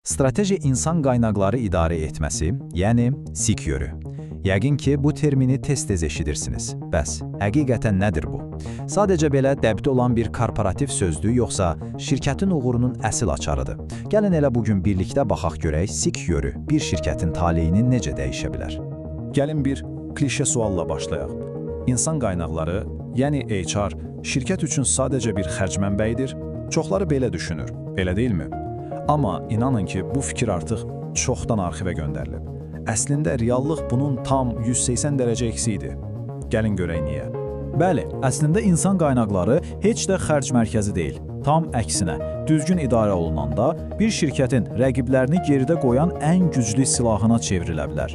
Strateji insan qaynaqları idarə etməsi, yəni SIG-yörü. Yəqin ki, bu termini tez-tez eşidirsiniz. Bəs, həqiqətən nədir bu? Sadəcə belə dəbdə olan bir korporativ sözdür, yoxsa şirkətin uğurunun əsl açarıdır? Gəlin elə bugün birlikdə baxaq görək, SIG-yörü bir şirkətin taleyini necə dəyişə bilər? Gəlin bir klişe sualla başlayaq. İnsan qaynaqları, yəni HR, şirkət üçün sadəcə bir xərc mənbəyidir. Çoxları belə düşünür, elə deyilmi? Amma inanın ki, bu fikir artıq çoxdan arxivə göndərilib. Əslində, reallıq bunun tam 180 dərəcə əksi idi. Gəlin görək niyə. Bəli, əslində insan qaynaqları heç də xərc mərkəzi deyil. Tam əksinə, düzgün idarə olunanda bir şirkətin rəqiblərini geridə qoyan ən güclü silahına çevrilə bilər.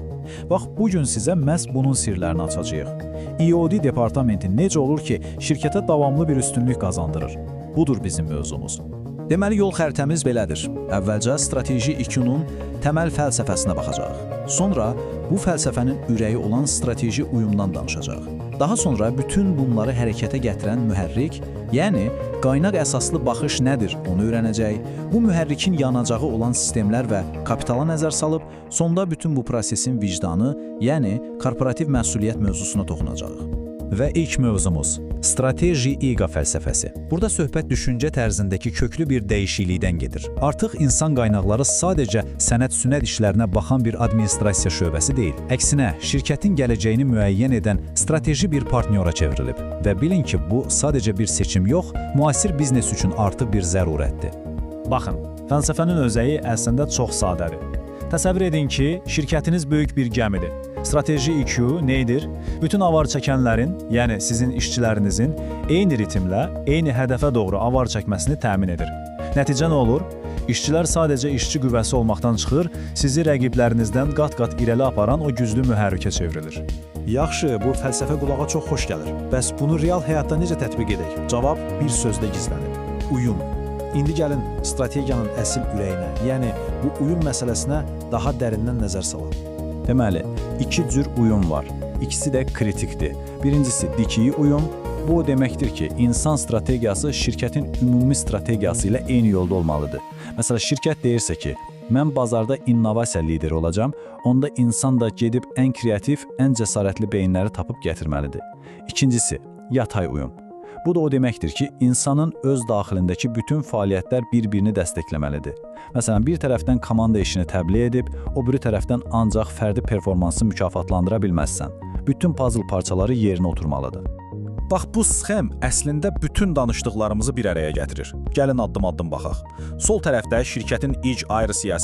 Bax, bugün sizə məhz bunun sirlərini açacağıq. EOD departamenti necə olur ki, şirkətə davamlı bir üstünlük qazandırır? Budur bizim mövzumuz. Deməli, yol xəritəmiz belədir. Əvvəlcə strateji IQ-nun təməl fəlsəfəsinə baxacaq. Sonra bu fəlsəfənin ürəyi olan strateji uyumdan danışacaq. Daha sonra bütün bunları hərəkətə gətirən mühərrik, yəni qaynaq əsaslı baxış nədir, onu öyrənəcək. Bu mühərrikin yanacağı olan sistemlər və kapitala nəzər salıb, sonda bütün bu prosesin vicdanı, yəni korporativ məsuliyyət mövzusuna toxunacaq. Və ilk mövzumuz strateji IQ fəlsəfəsi. Burada söhbət düşüncə tərzindəki köklü bir dəyişiklikdən gedir. Artıq insan qaynaqları sadəcə sənəd-sünəd işlərinə baxan bir administrasiya şöbəsi deyil. Əksinə, şirkətin gələcəyini müəyyən edən strateji bir partnyora çevrilib. Və bilin ki, bu sadəcə bir seçim yox, müasir biznes üçün artıq bir zərurətdir. Baxın, fəlsəfənin özəyi əslində çox sadədir. Təsəvvür edin ki, şirkətiniz böyük bir gəmidir. Strateji IQ neydir? Bütün avar çəkənlərin, yəni sizin işçilərinizin eyni ritmlə, eyni hədəfə doğru avar çəkməsini təmin edir. Nəticə nə olur? İşçilər sadəcə işçi qüvvəsi olmaqdan çıxır, sizi rəqiblərinizdən qat-qat irəli aparan o güclü mühərrikə çevrilir. Yaxşı, bu fəlsəfə qulağa çox xoş gəlir. Bəs bunu real həyatda necə tətbiq edək? Cavab bir sözdə gizlənir. Uyum. İndi gəlin strategiyanın əsl ürəyinə, yəni bu uyum məsələsinə daha dərindən nəzər salaq. Deməli, iki cür uyum var. İkisi də kritikdir. Birincisi dikey uyum. Bu o deməkdir ki, insan strategiyası şirkətin ümumi strategiyası ilə eyni yolda olmalıdır. Məsələn, şirkət deyirsə ki, mən bazarda innovasiya lideri olacağam, onda insan da gedib ən kreativ, ən cəsarətli beyinləri tapıb gətirməlidir. İkincisi, yatay uyum. Bu da o deməkdir ki, insanın öz daxilindəki bütün fəaliyyətlər bir-birini dəstəkləməlidir. Məsələn, bir tərəfdən komanda işini təbliğ edib, o biri tərəfdən ancaq fərdi performansı mükafatlandıra bilməzsən. Bütün puzzle parçaları yerinə oturmalıdır. Bax, bu sxem əslində bütün danışdıqlarımızı bir araya gətirir. Gəlin addım-addım baxaq. Sol tərəfdə şirkətin ic ayrı siyasəti